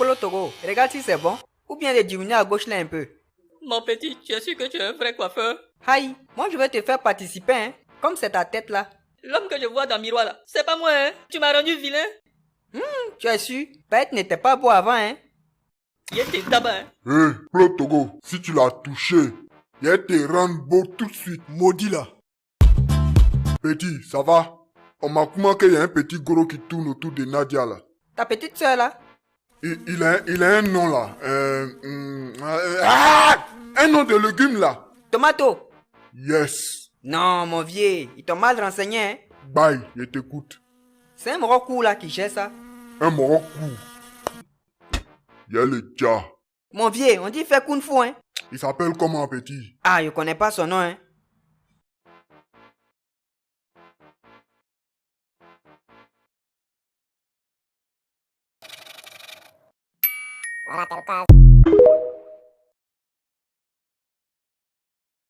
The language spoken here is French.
Polo Togo, regarde si c'est bon. Ou bien de diminuer à gauche là un peu. Mon petit, tu es sûr que tu es un vrai coiffeur? Aïe, moi je vais te faire participer, hein. Comme c'est ta tête là. L'homme que je vois dans le miroir là, c'est pas moi, hein? Tu m'as rendu vilain? Tu es sûr? Peut-être n'était pas beau avant, hein. Il t'es tabac, hein? Hé, Polo Togo, si tu l'as touché, il te rendre beau tout de suite. Maudit là. Petit, ça va? On m'a remarqué qu'il y a un petit gros qui tourne autour de Nadia là. Ta petite soeur là. Il a un nom là. Un nom de légume là. Tomato. Yes. Non, mon vieux, ils t'ont mal renseigné, hein. Bye, je t'écoute. C'est un Morocco là qui gère ça. Un Morocco. Il y a le Dja. Mon vieux, on dit faire kung fu, hein. Il s'appelle comment, petit? Ah, je connais pas son nom, hein. Voilà, t'es le cas.